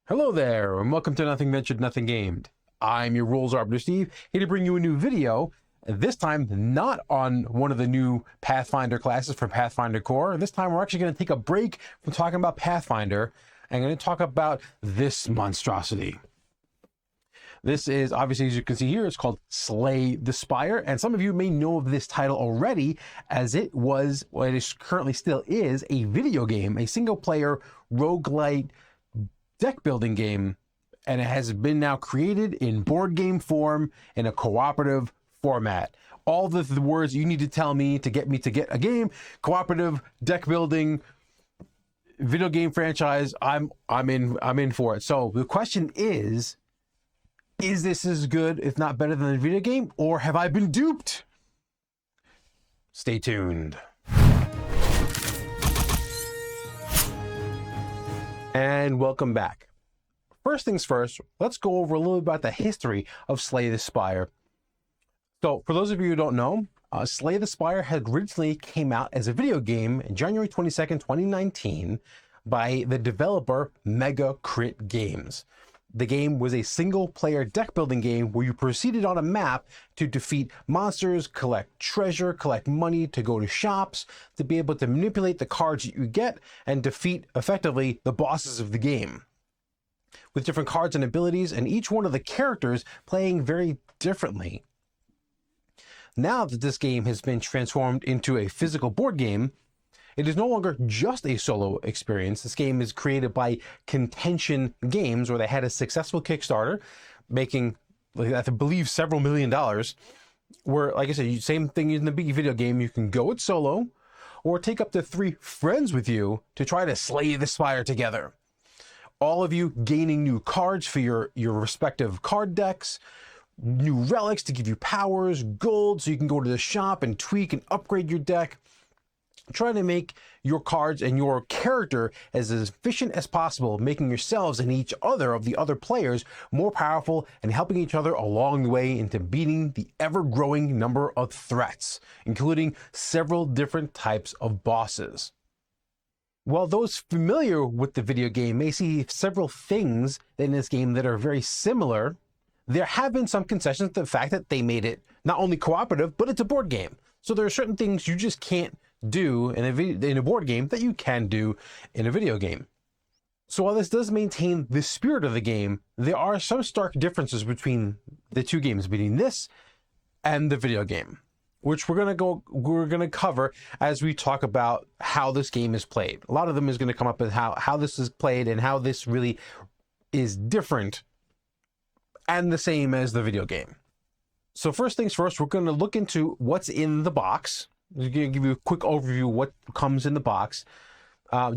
Hello there, and welcome to Nothing Ventured, Nothing Gamed. I'm your Rules Arbiter Steve, here to bring you a new video, this time not on one of the new Pathfinder classes for Pathfinder Core. This time we're actually going to take a break from talking about Pathfinder and going to talk about this monstrosity. This is, obviously, as you can see here, it's called Slay the Spire, and some of you may know of this title already, as it was, well, it is currently still is, a video game, a single-player roguelite deck building game, and it has been now created in board game form in a cooperative format. All the words you need to tell me to get a game, cooperative, deck building, video game franchise, I'm in for it. So the question is this as good, if not better than a video game, or have I been duped? Stay tuned. And welcome back. First things first, let's go over a little bit about the history of Slay the Spire. So for those of you who don't know, Slay the Spire had originally came out as a video game on January 22nd, 2019 by the developer Mega Crit Games. The game was a single-player deck-building game where you proceeded on a map to defeat monsters, collect treasure, collect money, to go to shops, to be able to manipulate the cards that you get, and defeat, effectively, the bosses of the game. With different cards and abilities, and each one of the characters playing very differently. Now that this game has been transformed into a physical board game, it is no longer just a solo experience. This game is created by Contention Games, where they had a successful Kickstarter, making, I believe, several $1 million. Where, like I said, same thing in the big video game, you can go it solo, or take up to 3 friends with you to try to slay the spire together. All of you gaining new cards for your respective card decks, new relics to give you powers, gold so you can go to the shop and tweak and upgrade your deck. Try to make your cards and your character as efficient as possible, making yourselves and each other of the other players more powerful and helping each other along the way into beating the ever-growing number of threats, including several different types of bosses. While those familiar with the video game may see several things in this game that are very similar, there have been some concessions to the fact that they made it not only cooperative, but it's a board game. So there are certain things you just can't do in a board game that you can do in a video game. So while this does maintain the spirit of the game, there are some stark differences between the two games, between this and the video game, which we're going to cover as we talk about how this game is played. A lot of them is going to come up with how this is played and how this really is different and the same as the video game. So first things first, we're going to look into what's in the box. I'm going to give you a quick overview of what comes in the box.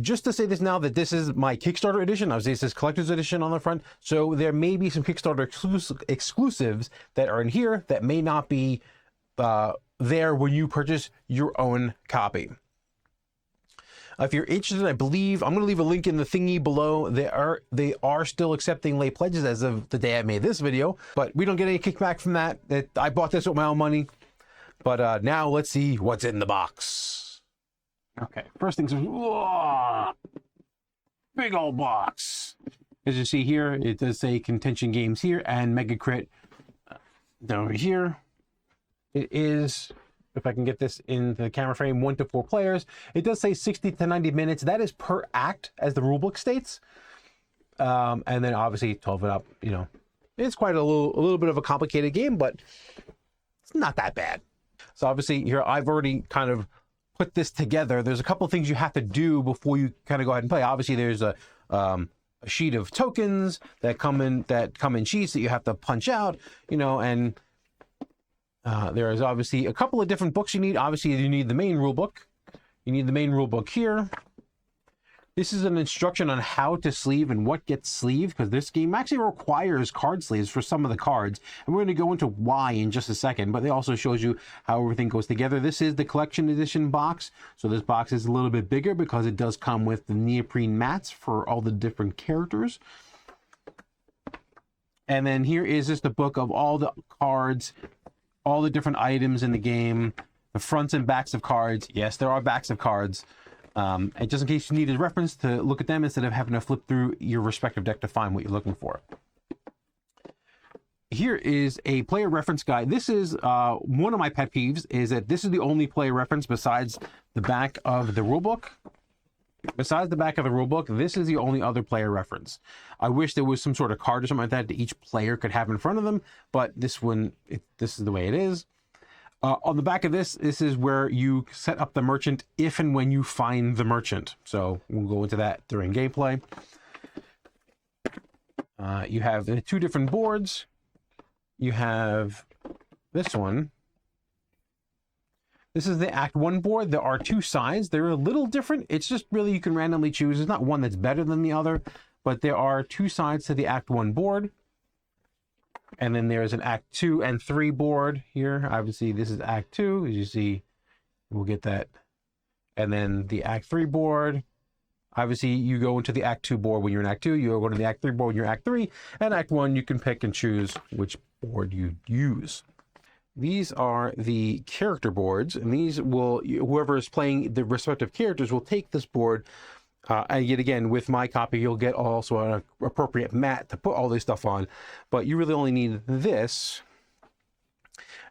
Just to say this now, that this is my Kickstarter edition. Obviously, it says collector's edition on the front. So there may be some Kickstarter exclusives that are in here that may not be there when you purchase your own copy. If you're interested, I believe, I'm going to leave a link in the thingy below. They are still accepting late pledges as of the day I made this video, but we don't get any kickback from that. I bought this with my own money. But now let's see what's in the box. Okay, first things first. Whoa, big old box. As you see here, it does say Contention Games here and Mega Crit down over here. It is, if I can get this in the camera frame, 1 to 4 players. It does say 60 to 90 minutes. That is per act, as the rulebook states. And then obviously 12 and up, it's quite a little bit of a complicated game, but it's not that bad. So obviously here, I've already kind of put this together. There's a couple of things you have to do before you kind of go ahead and play. Obviously there's a sheet of tokens that come in sheets that you have to punch out, and there is obviously a couple of different books you need. Obviously you need the main rule book. You need the main rule book here. This is an instruction on how to sleeve and what gets sleeved, because this game actually requires card sleeves for some of the cards. And we're going to go into why in just a second, but it also shows you how everything goes together. This is the collection edition box. So this box is a little bit bigger because it does come with the neoprene mats for all the different characters. And then here is just the book of all the cards, all the different items in the game, the fronts and backs of cards. Yes, there are backs of cards. And just in case you need a reference to look at them instead of having to flip through your respective deck to find what you're looking for. Here is a player reference guide. This is one of my pet peeves, is that this is the only player reference besides the back of the rulebook. Besides the back of the rulebook, this is the only other player reference. I wish there was some sort of card or something like that each player could have in front of them, but this one, this is the way it is. On the back of this is where you set up the merchant if and when you find the merchant. So we'll go into that during gameplay. You have the two different boards. You have this one. This is the Act 1 board. There are two sides. They're a little different. It's just really you can randomly choose. There's not one that's better than the other, but there are two sides to the Act 1 board. And then there's an Act 2 and 3 board here. Obviously, this is Act 2. As you see, we'll get that. And then the Act 3 board. Obviously, you go into the Act 2 board when you're in Act 2. You go to the Act 3 board when you're Act 3. And Act 1, you can pick and choose which board you use. These are the character boards, and these will, whoever is playing the respective characters will take this board, and yet again, with my copy, you'll get also an appropriate mat to put all this stuff on, but you really only need this,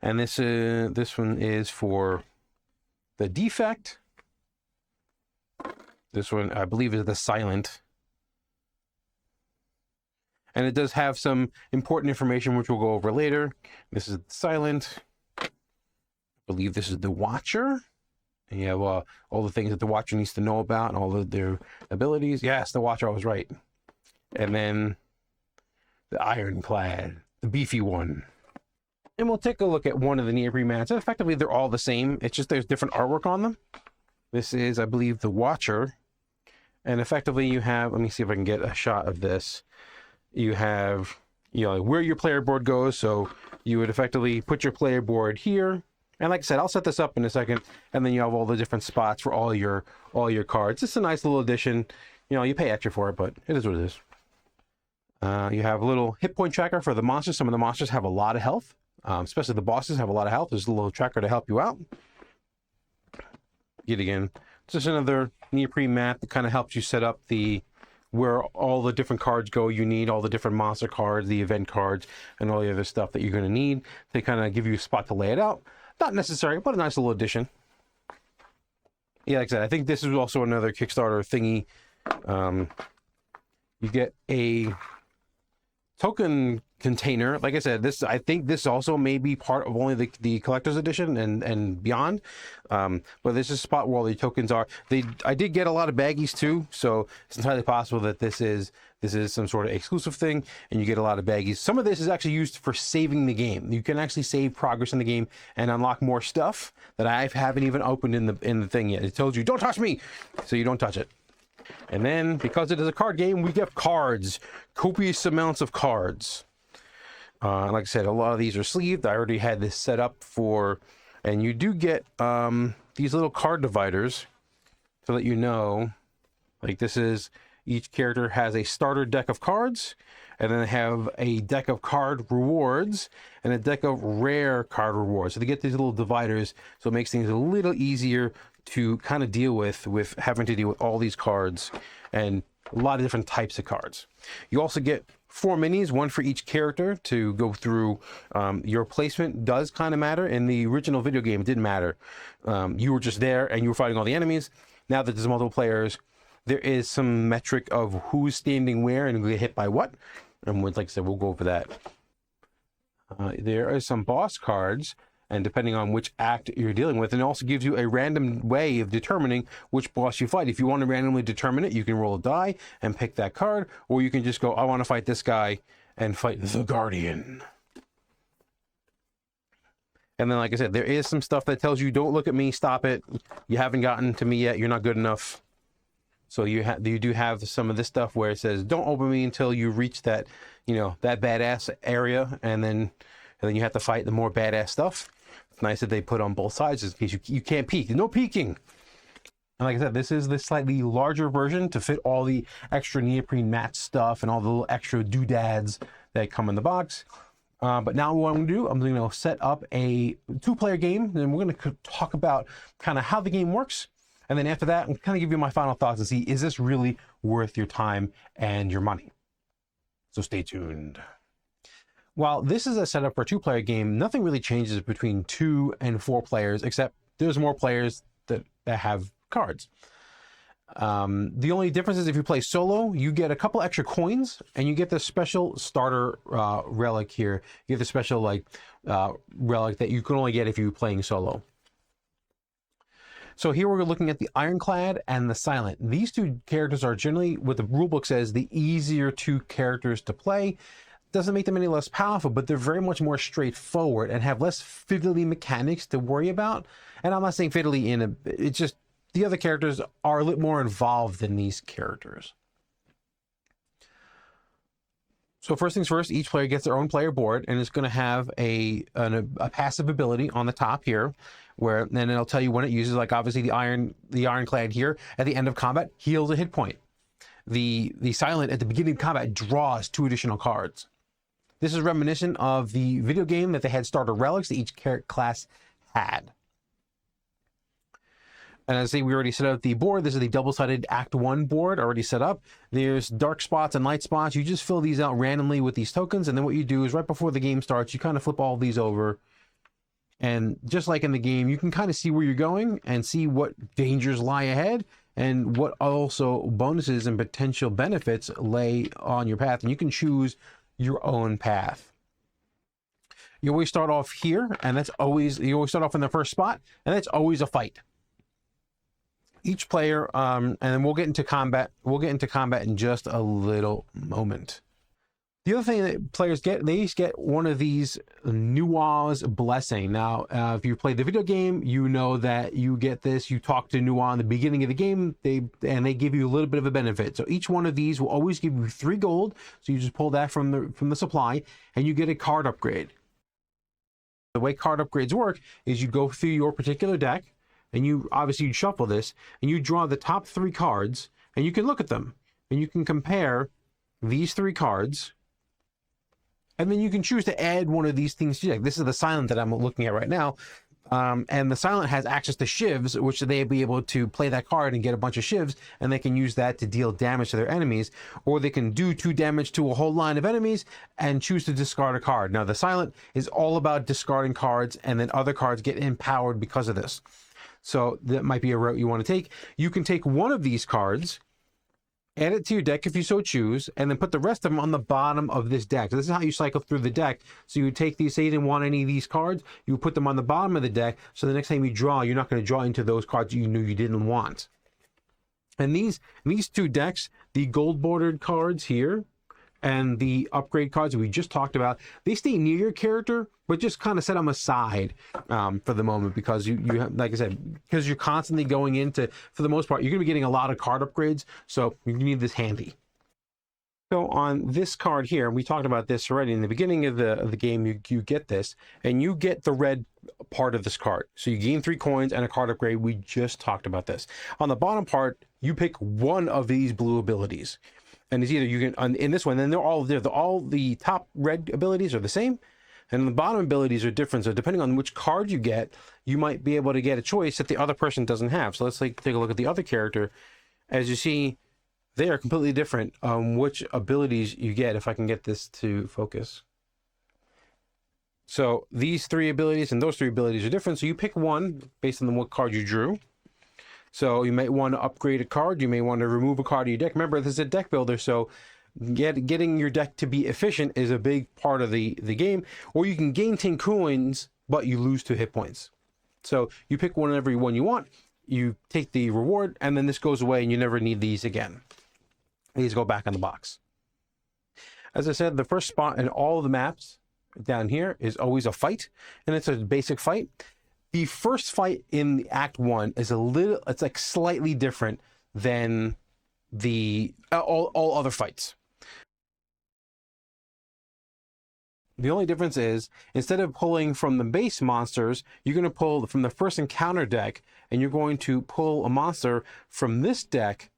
and this one is for the defect. This one, I believe, is the silent. And it does have some important information, which we'll go over later. This is silent. I believe this is the Watcher. And you have all the things that the Watcher needs to know about and all of their abilities. Yes, the Watcher, I was right. And then the Ironclad, the beefy one. And we'll take a look at one of the neoprene mats. And effectively, they're all the same. It's just there's different artwork on them. This is, I believe, the Watcher. And effectively, you have, let me see if I can get a shot of this. You have, where your player board goes. So you would effectively put your player board here. And like I said, I'll set this up in a second. And then you have all the different spots for all your cards. It's a nice little addition. You pay extra for it, but it is what it is. You have a little hit point tracker for the monsters. Some of the monsters have a lot of health. Especially the bosses have a lot of health. There's a little tracker to help you out. Yet again, just another neoprene mat that kind of helps you set up where all the different cards go. You need all the different monster cards, the event cards, and all the other stuff that you're going to need to kind of give you a spot to lay it out. Not necessary, but a nice little addition. Yeah, like I said, I think this is also another Kickstarter thingy. You get a token container. Like I said, I think this also may be part of only the collector's edition and beyond. But this is a spot where all the tokens are. I did get a lot of baggies too, so it's entirely possible that this is some sort of exclusive thing, and you get a lot of baggies. Some of this is actually used for saving the game. You can actually save progress in the game and unlock more stuff that I haven't even opened in the thing yet. It tells you, don't touch me, so you don't touch it. And then, because it is a card game, we get cards, copious amounts of cards. Like I said, a lot of these are sleeved. I already had this set up for, and you do get these little card dividers to let you know, like this is, each character has a starter deck of cards, and then they have a deck of card rewards and a deck of rare card rewards. So they get these little dividers, so it makes things a little easier to kind of deal with having to deal with all these cards and a lot of different types of cards. You also get 4 minis, one for each character to go through. Your placement does kind of matter. In the original video game, it didn't matter. You were just there and you were fighting all the enemies. Now that there's multiple players, there is some metric of who's standing where and get hit by what. And like I said, we'll go over that. There are some boss cards, and depending on which act you're dealing with, and it also gives you a random way of determining which boss you fight. If you want to randomly determine it, you can roll a die and pick that card, or you can just go, I want to fight this guy and fight the Guardian. And then, like I said, there is some stuff that tells you, don't look at me, stop it. You haven't gotten to me yet, you're not good enough. So you do have some of this stuff where it says, don't open me until you reach that, that badass area, and then you have to fight the more badass stuff. It's nice that they put on both sides in case you can't peek. No peeking. And like I said, this is the slightly larger version to fit all the extra neoprene mat stuff and all the little extra doodads that come in the box. But now what I'm going to do, I'm going to set up a 2-player game, and we're going to talk about kind of how the game works. And then after that, I'm kind of give you my final thoughts and see, is this really worth your time and your money? So stay tuned. While this is a setup for a 2-player game, nothing really changes between 2 and 4 players, except there's more players that have cards. The only difference is if you play solo, you get a couple extra coins and you get the special starter relic here. You get the special relic that you can only get if you're playing solo. So here we're looking at the Ironclad and the Silent. These 2 characters are generally, what the rulebook says, the easier 2 characters to play. Doesn't make them any less powerful, but they're very much more straightforward and have less fiddly mechanics to worry about. And I'm not saying fiddly it's just the other characters are a little more involved than these characters. So first things first, each player gets their own player board, and it's going to have a passive ability on the top here, where then it'll tell you when it uses, like obviously the Ironclad here at the end of combat heals a hit point. The Silent at the beginning of combat draws 2 additional cards. This is reminiscent of the video game that they had starter relics that each class had. And as I say, we already set up the board. This is the double-sided Act 1 board already set up. There's dark spots and light spots. You just fill these out randomly with these tokens, and then what you do is right before the game starts, you kind of flip all these over. And just like in the game, you can kind of see where you're going and see what dangers lie ahead and what also bonuses and potential benefits lay on your path. And you can choose your own path. You always start off here, and you always start off in the first spot, and that's always a fight. Each player, and then we'll get into combat. We'll get into combat in just a little moment. The other thing that players get, they each get one of these Nua's Blessing. Now, if you play the video game, you know that you get this. You talk to Nua in the beginning of the game, they give you a little bit of a benefit. So each one of these will always give you 3 gold. So you just pull that from the supply, and you get a card upgrade. The way card upgrades work is you go through your particular deck, and you shuffle this, and you draw the top 3 cards, and you can look at them, and you can compare these 3 cards. And then you can choose to add one of these things to your deck. This is the Silent that I'm looking at right now. And the Silent has access to shivs, which they'll be able to play that card and get a bunch of shivs, and they can use that to deal damage to their enemies. Or they can do 2 damage to a whole line of enemies and choose to discard a card. Now, the Silent is all about discarding cards, and then other cards get empowered because of this. So that might be a route you want to take. You can take one of these cards, add it to your deck if you so choose, and then put the rest of them on the bottom of this deck. So this is how you cycle through the deck. So you would take these, say you didn't want any of these cards, you would put them on the bottom of the deck, so the next time you draw, you're not going to draw into those cards you knew you didn't want. And these 2 decks, the gold bordered cards here, and the upgrade cards that we just talked about, they stay near your character, but just kind of set them aside for the moment, because you have, like I said, because you're constantly going into, for the most part, you're going to be getting a lot of card upgrades, so you need this handy. So on this card here, we talked about this already in the beginning of the game. You get this, and you get the red part of this card. So you gain 3 coins and a card upgrade. We just talked about this. On the bottom part, you pick one of these blue abilities. And it's either you can, in this one, then all the top red abilities are the same, and the bottom abilities are different. So depending on which card you get, you might be able to get a choice that the other person doesn't have. So let's take a look at the other character. As you see, they are completely different which abilities you get, if I can get this to focus. So these 3 abilities and those 3 abilities are different. So you pick one based on what card you drew. So you might want to upgrade a card. You may want to remove a card of your deck. Remember, this is a deck builder, so getting your deck to be efficient is a big part of the game. Or you can gain 10 coins, but you lose 2 hit points. So you pick one every one you want. You take the reward, and then this goes away, and you never need these again. These go back in the box. As I said, the first spot in all of the maps down here is always a fight, and it's a basic fight. The first fight in the Act 1 is it's like slightly different than the all other fights. The only difference is, instead of pulling from the base monsters, you're going to pull from the first encounter deck, and you're going to pull a monster from this deck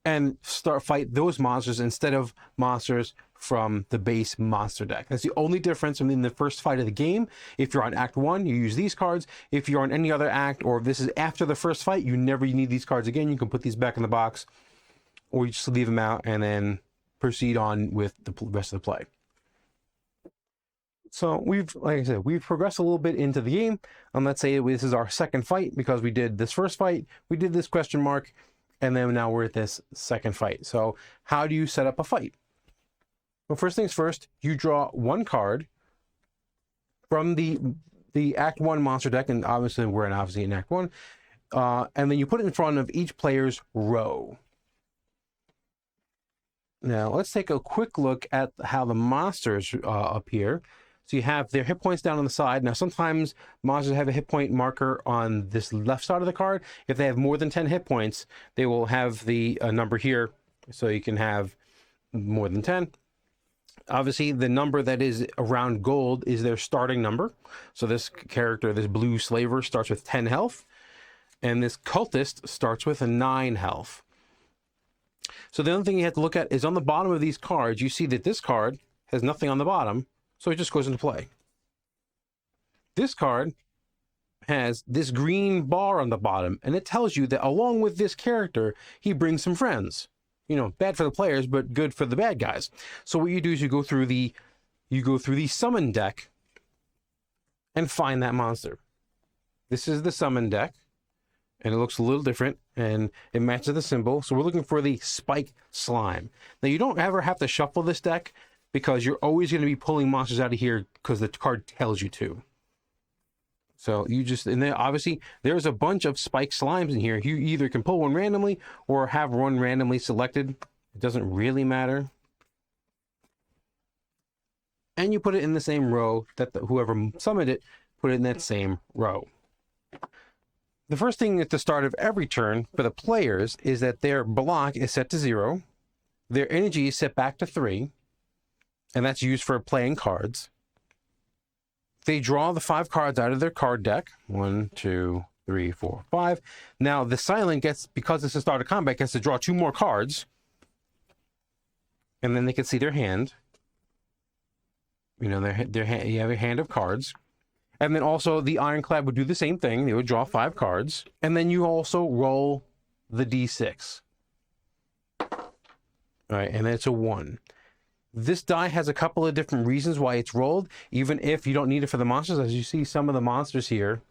and fight those monsters instead of monsters from the base monster deck. That's the only difference in the first fight of the game. If you're on Act 1, you use these cards. If you're on any other act, or if this is after the first fight, you never need these cards again. You can put these back in the box, or you just leave them out and then proceed on with the rest of the play. So like I said, we've progressed a little bit into the game. And let's say this is our second fight, because we did this first fight, we did this question mark, and then now we're at this second fight. So how do you set up a fight? Well, first things first, you draw one card from the Act 1 monster deck, and obviously we're in Act 1, and then you put it in front of each player's row. Now let's take a quick look at how the monsters appear. So you have their hit points down on the side. Now, sometimes monsters have a hit point marker on this left side of the card. If they have more than 10 hit points, they will have the number here, so you can have more than 10. Obviously, the number that is around gold is their starting number. So this character, this blue slaver, starts with 10 health, and this cultist starts with a 9 health. So the other thing you have to look at is on the bottom of these cards, you see that this card has nothing on the bottom, so it just goes into play. This card has this green bar on the bottom, and it tells you that along with this character, he brings some friends. You know, bad for the players, but good for the bad guys. So what you do is you go through the summon deck and find that monster. This is the summon deck, and it looks a little different, and it matches the symbol. So we're looking for the spike slime. Now, you don't ever have to shuffle this deck, because you're always going to be pulling monsters out of here because the card tells you to. So you just, and then obviously there's a bunch of spike slimes in here. You either can pull one randomly or have one randomly selected. It doesn't really matter. And you put it in the same row that whoever summoned it, put it in that same row. The first thing at the start of every turn for the players is that their block is set to 0. Their energy is set back to 3. And that's used for playing cards. They draw the 5 cards out of their card deck. 1, 2, 3, 4, 5. Now the silent gets, because it's the start of combat, gets to draw 2 more cards. And then they can see their hand. You know, their hand, you have a hand of cards. And then also the Ironclad would do the same thing. They would draw 5 cards. And then you also roll the D6. All right, and it's a 1. This die has a couple of different reasons why it's rolled, even if you don't need it for the monsters. As you see, some of the monsters here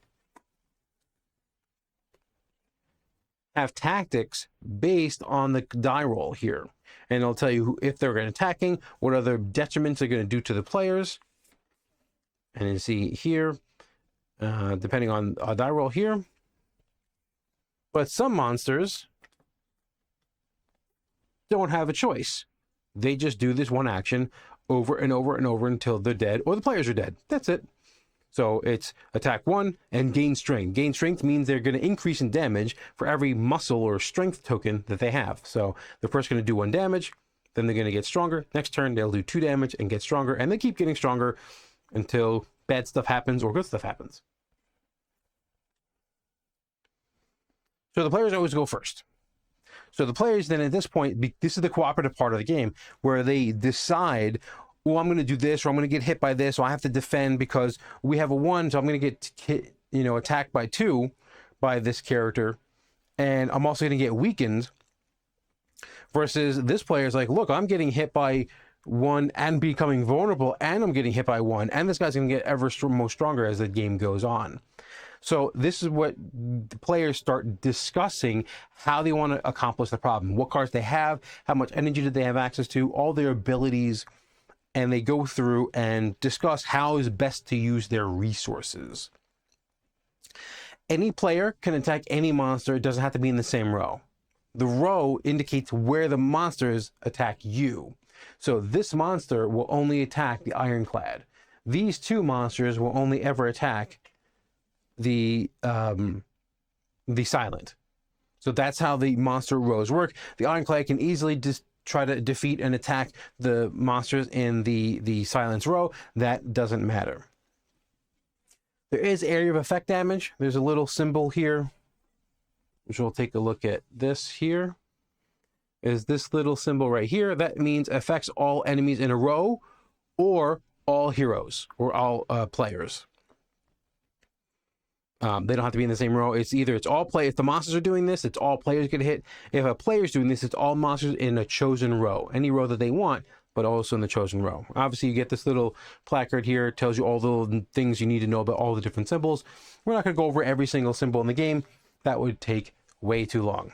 have tactics based on the die roll here. And it'll tell you if they're attacking, what other detriments they're going to do to the players. And you see here, depending on a die roll here. But some monsters don't have a choice. They just do this one action over and over and over until they're dead or the players are dead. That's it. So it's attack 1 and gain strength. Gain strength means they're going to increase in damage for every muscle or strength token that they have. So the first going to do 1 damage, then they're going to get stronger. Next turn, they'll do 2 damage and get stronger. And they keep getting stronger until bad stuff happens or good stuff happens. So the players always go first. So the players then at this point, this is the cooperative part of the game, where they decide, well, I'm going to do this, or I'm going to get hit by this, or I have to defend because we have a 1, so I'm going to get hit, you know, attacked by 2 by this character, and I'm also going to get weakened. Versus this player is like, look, I'm getting hit by 1 and becoming vulnerable, and I'm getting hit by 1, and this guy's going to get ever more stronger as the game goes on. So this is what the players start discussing, how they want to accomplish the problem, what cards they have, how much energy do they have access to, all their abilities, and they go through and discuss how is best to use their resources. Any player can attack any monster. It doesn't have to be in the same row. The row indicates where the monsters attack you. So this monster will only attack the Ironclad. These 2 monsters will only ever attack the silent. So that's how the monster rows work. The Ironclad can easily just try to defeat and attack the monsters in the silence row. That doesn't matter. There is area of effect damage. There's a little symbol here, which we'll take a look at this here. is this little symbol right here. That means affects all enemies in a row or all heroes or all players. They don't have to be in the same row. It's either it's all play. If the monsters are doing this, it's all players get hit. If a player's doing this, it's all monsters in a chosen row, any row that they want, but also in the chosen row. Obviously, you get this little placard here. It tells you all the little things you need to know about all the different symbols. We're not going to go over every single symbol in the game. That would take way too long.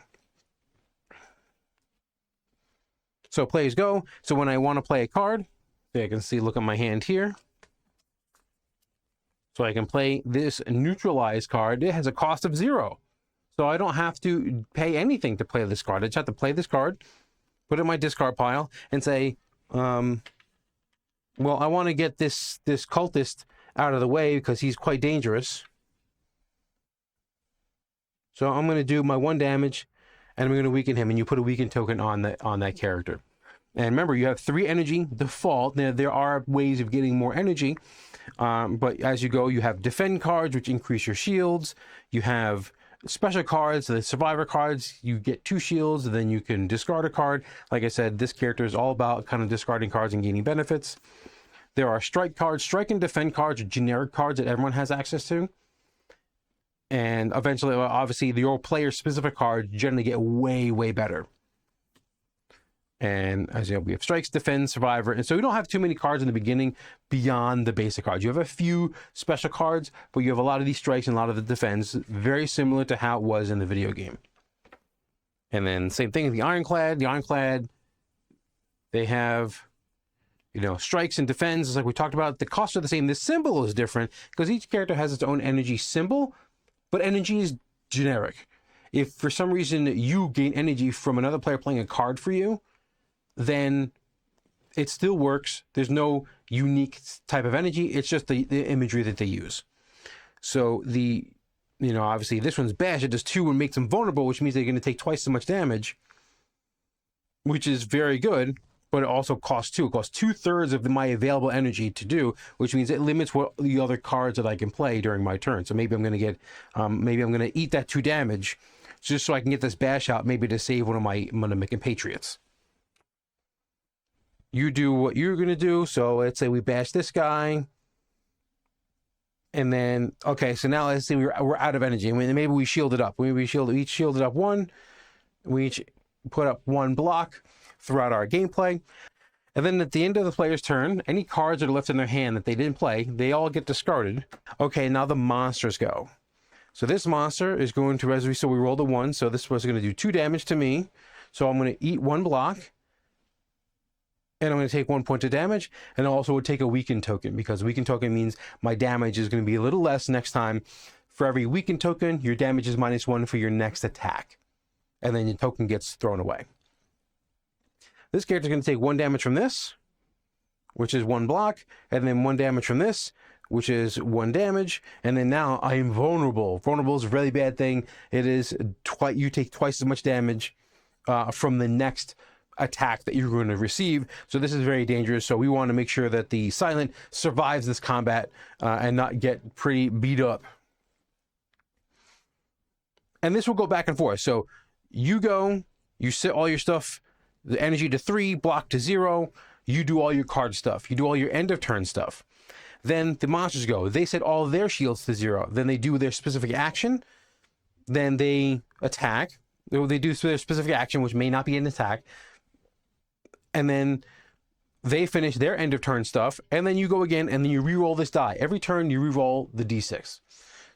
So players go. So when I want to play a card, I can see, look at my hand here. So I can play this neutralize card. It has a cost of 0. So I don't have to pay anything to play this card. I just have to play this card, put it in my discard pile, and say, well, I want to get this cultist out of the way because he's quite dangerous. So I'm going to do my 1 damage, and I'm going to weaken him, and you put a weaken token on that character. And remember, you have 3 energy default. Now, there are ways of getting more energy, but as you go, you have defend cards, which increase your shields. You have special cards, the survivor cards, you get 2 shields, and then you can discard a card. Like I said, this character is all about kind of discarding cards and gaining benefits. There are strike cards. Strike and defend cards are generic cards that everyone has access to. And eventually, obviously, your player-specific cards generally get way, way better. And as you know, we have strikes, defend, survivor. And so we don't have too many cards in the beginning beyond the basic cards. You have a few special cards, but you have a lot of these strikes and a lot of the defense, very similar to how it was in the video game. And then same thing with the Ironclad. The Ironclad, they have, you know, strikes and defends. It's like we talked about. The costs are the same. The symbol is different because each character has its own energy symbol, but energy is generic. If for some reason you gain energy from another player playing a card for you, then it still works. There's no unique type of energy. It's just the imagery that they use. So obviously this one's bash. It does 2 and makes them vulnerable, which means they're going to take twice as much damage, which is very good, but it also costs 2. It costs 2/3 of my available energy to do, which means it limits what the other cards that I can play during my turn. So maybe I'm going to get, maybe I'm going to eat that 2 damage just so I can get this bash out, maybe to save one of my compatriots. You do what you're going to do. So let's say we bash this guy. And then, okay, so now let's say we're out of energy. Maybe we shield it up. We each shielded up 1. We each put up 1 block throughout our gameplay. And then at the end of the player's turn, any cards that are left in their hand that they didn't play, they all get discarded. Okay, now the monsters go. So this monster is going to, so we rolled a 1. So this was going to do 2 damage to me. So I'm going to eat 1 block. And I'm going to take 1 point of damage, and I also would take a weaken token, because weaken token means my damage is going to be a little less next time. For every weaken token, your damage is -1 for your next attack. And then your token gets thrown away. This character is going to take 1 damage from this, which is 1 block, and then 1 damage from this, which is 1 damage. And then now I am vulnerable. Vulnerable is a really bad thing. It is you take twice as much damage from the next attack that you're going to receive. So this is very dangerous. So we want to make sure that the silent survives this combat and not get pretty beat up. And this will go back and forth. So you go, you set all your stuff, the energy to 3, block to 0. You do all your card stuff. You do all your end of turn stuff. Then the monsters go. They set all their shields to 0. Then they do their specific action. Then they attack. They do their specific action, which may not be an attack. And then they finish their end of turn stuff, and then you go again, and then you re-roll this die. Every turn you re-roll the d6.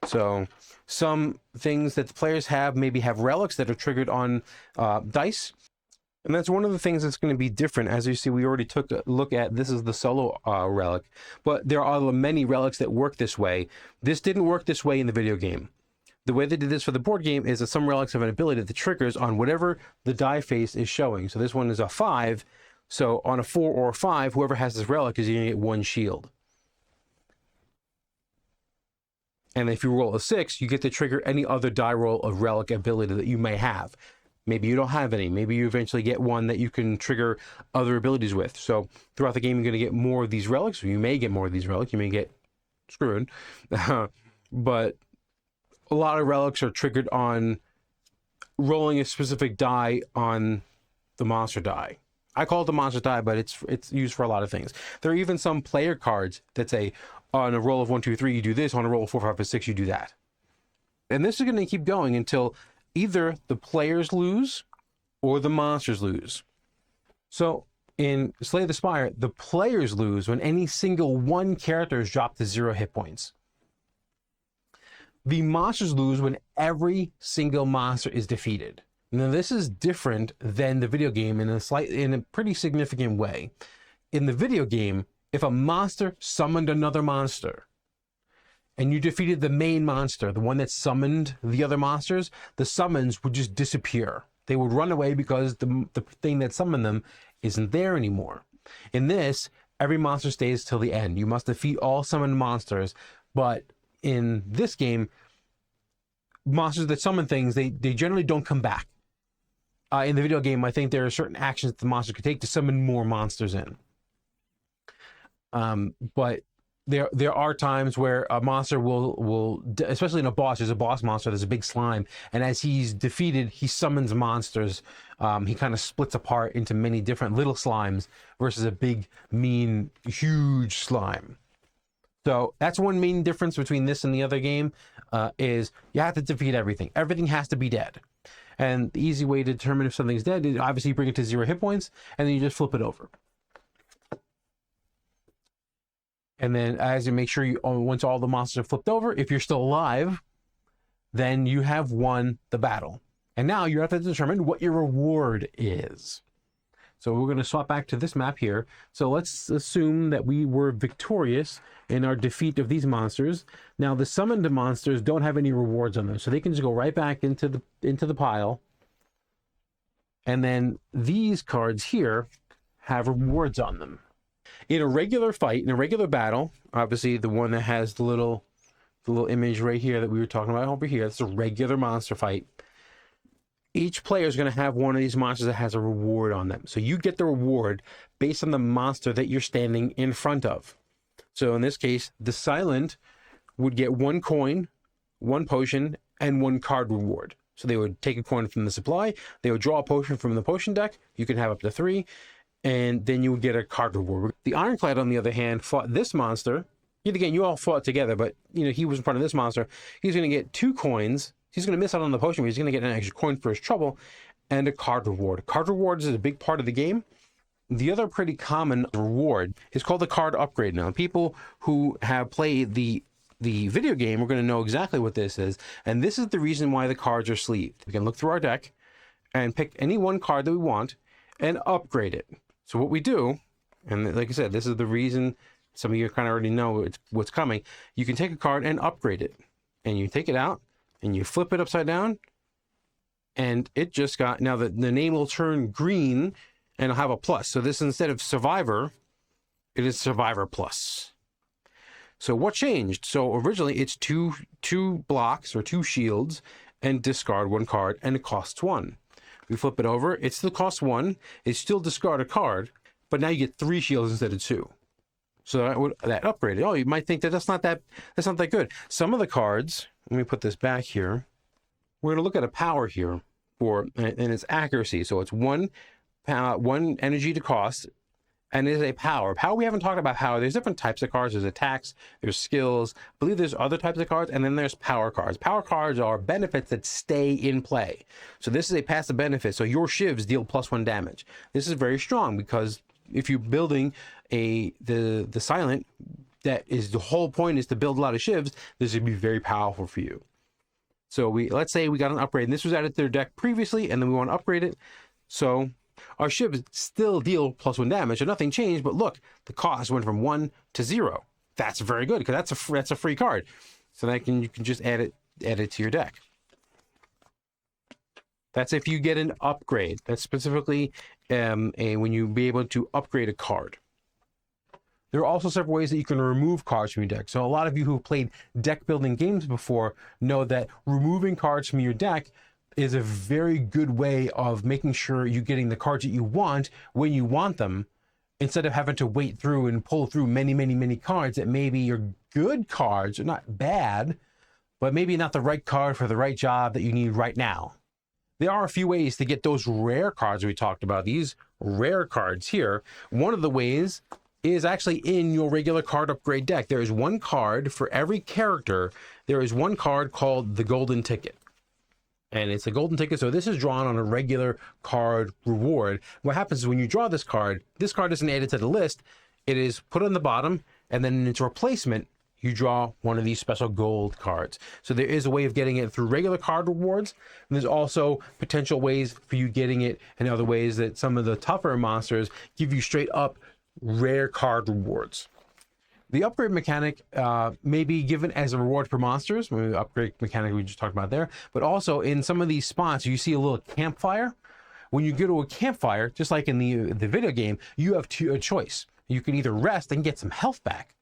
So some things that the players have maybe have relics that are triggered on dice, and that's one of the things that's going to be different. As you see, we already took a look at, this is the solo relic, but there are many relics that work this way. This didn't work this way in the video game. The way they did this for the board game is that some relics have an ability that triggers on whatever the die face is showing. So this one is a 5. So on a 4 or a 5, whoever has this relic is going to get 1 shield. And if you roll a 6, you get to trigger any other die roll of relic ability that you may have. Maybe you don't have any. Maybe you eventually get one that you can trigger other abilities with. So throughout the game, you're going to get more of these relics. Or you may get more of these relics. You may get screwed. But a lot of relics are triggered on rolling a specific die on the monster die. I call it the monster die, but it's used for a lot of things. There are even some player cards that say, on a roll of 1, 2, 3, you do this. On a roll of 4, 5, or 6, you do that. And this is going to keep going until either the players lose or the monsters lose. So in Slay the Spire, the players lose when any single one character is dropped to 0 hit points. The monsters lose when every single monster is defeated. Now, this is different than the video game in a pretty significant way. In the video game, if a monster summoned another monster, and you defeated the main monster, the one that summoned the other monsters, the summons would just disappear. They would run away because the thing that summoned them isn't there anymore. In this, every monster stays till the end. You must defeat all summoned monsters, but in this game, monsters that summon things, they generally don't come back. In the video game, I think there are certain actions that the monster could take to summon more monsters in. But there are times where a monster will, especially in a boss, there's a boss monster, there's a big slime, and as he's defeated, he summons monsters. He kind of splits apart into many different little slimes versus a big, mean, huge slime. So that's one main difference between this and the other game, is you have to defeat everything. Everything has to be dead. And the easy way to determine if something's dead is obviously bring it to 0 hit points, and then you just flip it over. And then as you make sure once all the monsters are flipped over, if you're still alive, then you have won the battle. And now you have to determine what your reward is. So we're going to swap back to this map here. So let's assume that we were victorious in our defeat of these monsters. Now the summoned monsters don't have any rewards on them, so they can just go right back into the pile. And then these cards here have rewards on them. In a regular fight, in a regular battle, obviously the one that has the little image right here that we were talking about over here, that's a regular monster fight. Each player is going to have one of these monsters that has a reward on them. So you get the reward based on the monster that you're standing in front of. So in this case, the Silent would get 1 coin, 1 potion, and 1 card reward. So they would take a coin from the supply, they would draw a potion from the potion deck, you can have up to 3, and then you would get a card reward. The Ironclad, on the other hand, fought this monster. Again, you all fought together, but he was in front of this monster. He's going to get 2 coins. He's going to miss out on the potion, but he's going to get an extra coin for his trouble and a card reward. Card rewards is a big part of the game. The other pretty common reward is called the card upgrade. Now, people who have played the video game are going to know exactly what this is, and this is the reason why the cards are sleeved. We can look through our deck and pick any one card that we want and upgrade it. So what we do, and like I said, this is the reason some of you kind of already know what's coming. You can take a card and upgrade it, and you take it out and you flip it upside down, and it just got, now the name will turn green and it'll have a plus. So this, instead of Survivor, it is Survivor Plus. So what changed? So originally it's two blocks or 2 shields and discard 1 card, and it costs 1. We flip it over, it's still cost 1, it's still discard a card, but now you get 3 shields instead of 2. So that upgraded. Oh, you might think that that's not that good. Some of the cards, let me put this back here. We're going to look at a power here and its accuracy. So it's 1 energy to cost, and it is a power. Power, we haven't talked about power. There's different types of cards. There's attacks, there's skills. I believe there's other types of cards, and then there's power cards. Power cards are benefits that stay in play. So this is a passive benefit. So your shivs deal +1 damage. This is very strong because if you're building the Silent, that is the whole point, is to build a lot of shivs, this would be very powerful for you. So let's say we got an upgrade, and this was added to their deck previously, and then we want to upgrade it. So our shivs still deal +1 damage, so nothing changed, but look, the cost went from 1 to 0. That's very good, because that's a free card. So that you can just add it to your deck. That's if you get an upgrade. That's specifically when you be able to upgrade a card. There are also several ways that you can remove cards from your deck. So a lot of you who've played deck building games before know that removing cards from your deck is a very good way of making sure you're getting the cards that you want when you want them, instead of having to wait through and pull through many cards that maybe are good cards, are not bad, but maybe not the right card for the right job that you need right now. There are a few ways to get those rare cards we talked about, these rare cards here. One of the ways is actually in your regular card upgrade deck. There is one card for every character. There is one card called the Golden Ticket. And it's a golden ticket, so this is drawn on a regular card reward. What happens is when you draw this card isn't added to the list. It is put on the bottom, and then in its replacement, you draw one of these special gold cards. So there is a way of getting it through regular card rewards, and there's also potential ways for you getting it in other ways that some of the tougher monsters give you straight up rare card rewards. The upgrade mechanic may be given as a reward for monsters, the upgrade mechanic we just talked about there, but also in some of these spots, you see a little campfire. When you go to a campfire, just like in the video game, you have a choice. You can either rest and get some health back,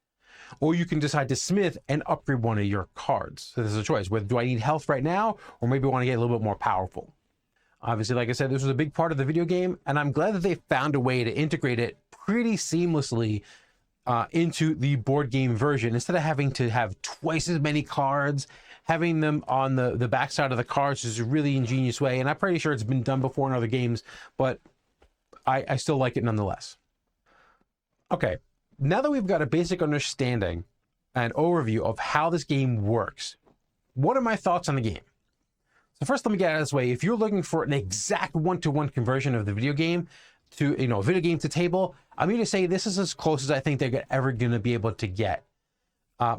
or you can decide to smith and upgrade one of your cards. So there's a choice. Whether do I need health right now, or maybe I want to get a little bit more powerful? Obviously, like I said, this was a big part of the video game, and I'm glad that they found a way to integrate it pretty seamlessly into the board game version. Instead of having to have twice as many cards, having them on the back side of the cards is a really ingenious way, and I'm pretty sure it's been done before in other games, but I still like it nonetheless. Okay, now that we've got a basic understanding and overview of how this game works, what are my thoughts on the game? So first, let me get out of this way. If you're looking for an exact one-to-one conversion of the video game to, video game to table, I'm going to say this is as close as I think they're ever going to be able to get.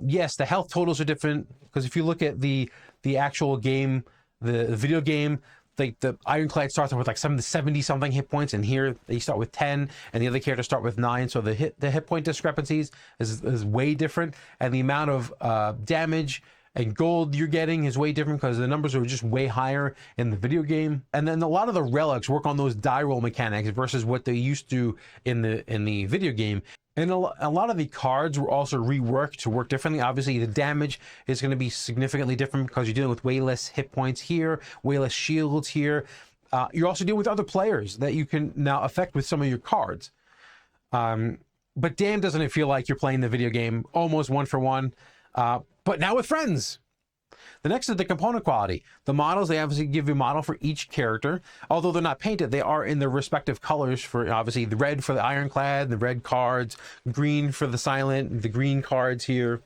Yes, the health totals are different, because if you look at the actual game, the video game, the Ironclad starts off with like 70 something hit points, and here they start with 10, and the other characters start with 9. So the hit point discrepancies is way different, and the amount of damage and gold you're getting is way different because the numbers are just way higher in the video game. And then a lot of the relics work on those die roll mechanics versus what they used to in the video game. And a lot of the cards were also reworked to work differently. Obviously, the damage is going to be significantly different because you're dealing with way less hit points here, way less shields here. You're also dealing with other players that you can now affect with some of your cards. But damn, doesn't it feel like you're playing the video game almost one for one, but now with friends. The next is the component quality. The models, they obviously give you a model for each character. Although they're not painted, they are in their respective colors for, obviously, the red for the Ironclad, the red cards, green for the Silent, the green cards here.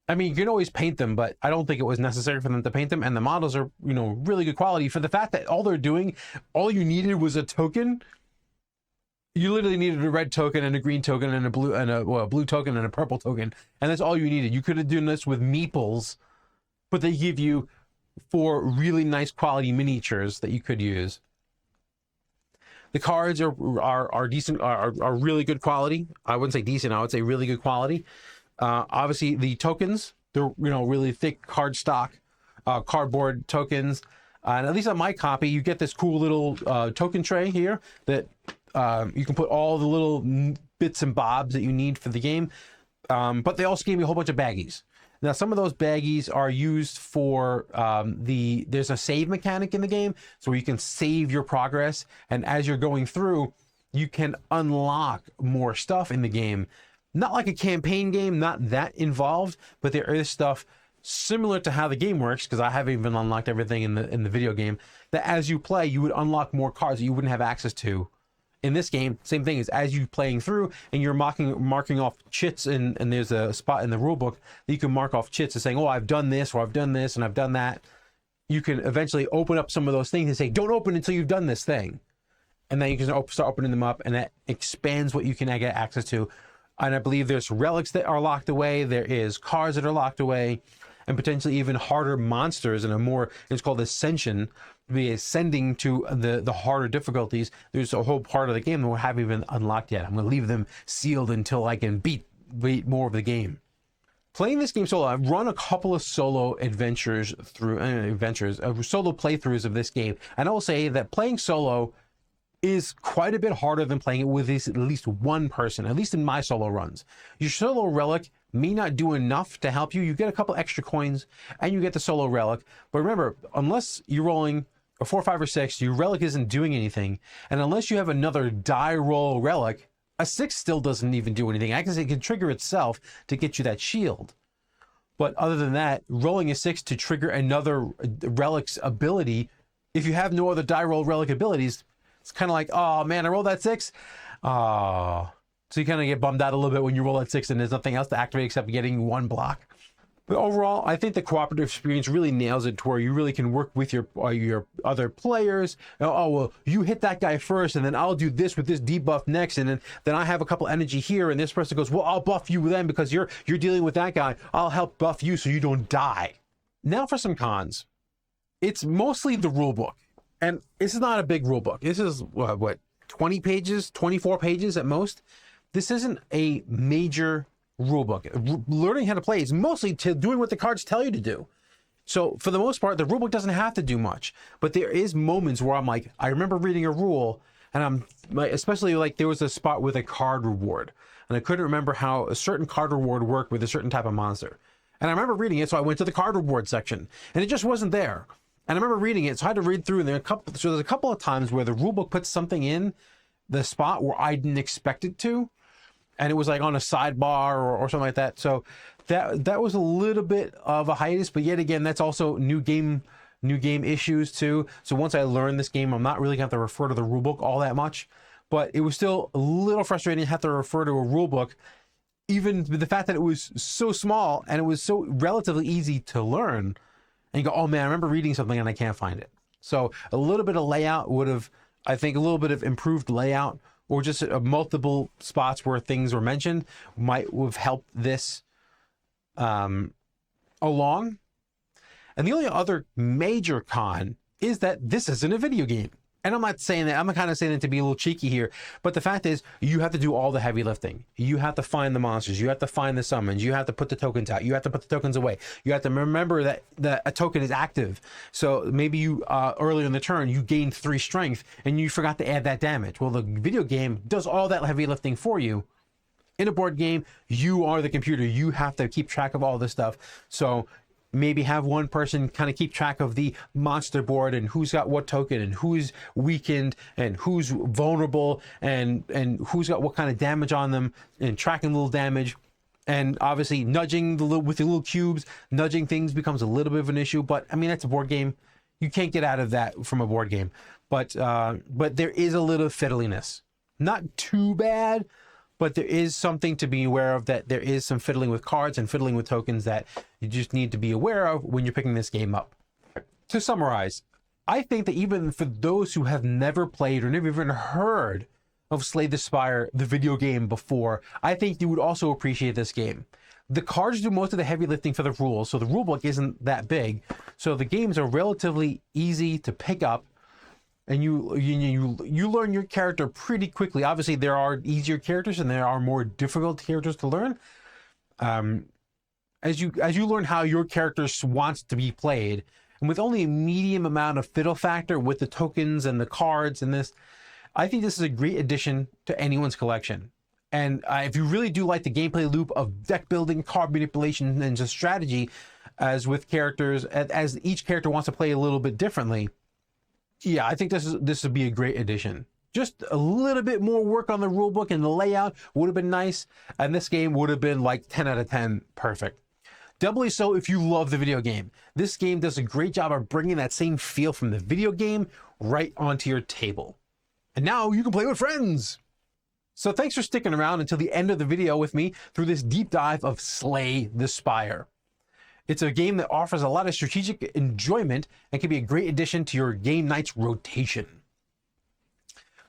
I mean, you can always paint them, but I don't think it was necessary for them to paint them. And the models are, really good quality for the fact that all you needed was a token. You literally needed a red token and a green token and a blue token and a purple token. And that's all you needed. You could have done this with meeples, but they give you 4 really nice quality miniatures that you could use. The cards are decent, are really good quality. I wouldn't say decent, I would say really good quality. Obviously the tokens, they're really thick cardstock, cardboard tokens. And at least on my copy, you get this cool little token tray here that you can put all the little bits and bobs that you need for the game. But they also gave me a whole bunch of baggies. Now, some of those baggies are used for there's a save mechanic in the game, so you can save your progress. And as you're going through, you can unlock more stuff in the game. Not like a campaign game, not that involved, but there is stuff similar to how the game works, because I haven't even unlocked everything in the video game, that as you play, you would unlock more cards that you wouldn't have access to. In this game, same thing, is as you playing through and you're marking off chits, and there's a spot in the rule book that you can mark off chits and saying, oh, I've done this, or I've done this, and I've done that. You can eventually open up some of those things and say, don't open until you've done this thing. And then you can start opening them up, and that expands what you can get access to. And I believe there's relics that are locked away, there is cards that are locked away, and potentially even harder monsters in a more, it's called Ascension, be ascending to the harder difficulties. There's a whole part of the game that we haven't even unlocked yet. I'm going to leave them sealed until I can beat more of the game. Playing this game solo, I've run a couple of solo adventures through solo playthroughs of this game, and I will say that playing solo is quite a bit harder than playing it with at least one person, at least in my solo runs. Your solo relic may not do enough to help you. You get a couple extra coins and you get the solo relic. But remember, unless you're rolling a 4, 5, or 6, your relic isn't doing anything. And unless you have another die roll relic, a 6 still doesn't even do anything. I guess it can trigger itself to get you that shield. But other than that, rolling a 6 to trigger another relic's ability If you have no other die roll relic abilities, it's kind of like, oh man, I rolled that 6. So you kind of get bummed out a little bit when you roll that 6 and there's nothing else to activate except getting 1 block. But overall, I think the cooperative experience really nails it to where you really can work with your other players. Oh, well, you hit that guy first, and then I'll do this with this debuff next, and then I have a couple energy here, and this person goes, well, I'll buff you then because you're dealing with that guy. I'll help buff you so you don't die. Now for some cons. It's mostly the rule book, and this is not a big rule book. This is what 20 pages, 24 pages at most. This isn't a major rule book. Learning how to play is mostly doing what the cards tell you to do. So for the most part, the rule book doesn't have to do much, but there is moments where I'm like, I remember reading a rule and I'm especially like there was a spot with a card reward and I couldn't remember how a certain card reward worked with a certain type of monster. And I remember reading it. So I went to the card reward section and it just wasn't there. And I remember reading it. So I had to read through and there's a couple of times where the rule book puts something in the spot where I didn't expect it to. And it was like on a sidebar or something like that. So that was a little bit of a hiatus, but yet again, that's also new game issues too. So once I learned this game, I'm not really gonna have to refer to the rulebook all that much, but it was still a little frustrating to have to refer to a rulebook, even with the fact that it was so small and it was so relatively easy to learn. And you go, oh man, I remember reading something and I can't find it. So a little bit of layout would have, I think a little bit of improved layout or just multiple spots where things were mentioned might have helped this along. And the only other major con is that this isn't a video game. And I'm not saying that, I'm kind of saying it to be a little cheeky here, but the fact is you have to do all the heavy lifting. You have to find the monsters, you have to find the summons, you have to put the tokens out, you have to put the tokens away. You have to remember that a token is active. So maybe you, earlier in the turn, you gained 3 strength and you forgot to add that damage. Well, the video game does all that heavy lifting for you. In a board game, you are the computer. You have to keep track of all this stuff. So maybe have one person kind of keep track of the monster board and who's got what token and who's weakened and who's vulnerable and who's got what kind of damage on them and tracking little damage. And obviously nudging with the little cubes, nudging things becomes a little bit of an issue, but I mean, that's a board game. You can't get out of that from a board game, but there is a little fiddliness. Not too bad, but there is something to be aware of, that there is some fiddling with cards and fiddling with tokens that you just need to be aware of when you're picking this game up. To summarize, I think that even for those who have never played or never even heard of Slay the Spire, the video game, before, I think you would also appreciate this game. The cards do most of the heavy lifting for the rules, so the rulebook isn't that big. So the games are relatively easy to pick up. And you learn your character pretty quickly. Obviously, there are easier characters and there are more difficult characters to learn. As you learn how your character wants to be played, and with only a medium amount of fiddle factor with the tokens and the cards and this, I think this is a great addition to anyone's collection. And if you really do like the gameplay loop of deck building, card manipulation, and just strategy, as with characters, as each character wants to play a little bit differently. Yeah, I think this would be a great addition. Just a little bit more work on the rulebook and the layout would have been nice, and this game would have been like 10 out of 10 perfect. Doubly so if you love the video game. This game does a great job of bringing that same feel from the video game right onto your table. And now you can play with friends. So thanks for sticking around until the end of the video with me through this deep dive of Slay the Spire. It's a game that offers a lot of strategic enjoyment and can be a great addition to your game night's rotation.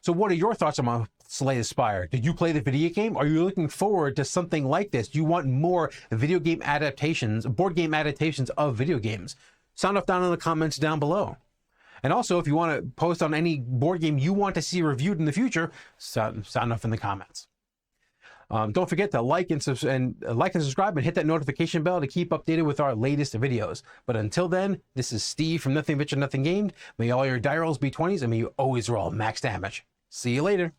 So what are your thoughts on Slay the Spire? Did you play the video game? Are you looking forward to something like this? Do you want more video game adaptations, board game adaptations of video games? Sound off down in the comments down below. And also, if you want to post on any board game you want to see reviewed in the future, sound off in the comments. Don't forget to like and subscribe and hit that notification bell to keep updated with our latest videos. But until then, this is Steve from Nothing Ventured, Nothing Gamed. May all your die rolls be 20s and may you always roll max damage. See you later.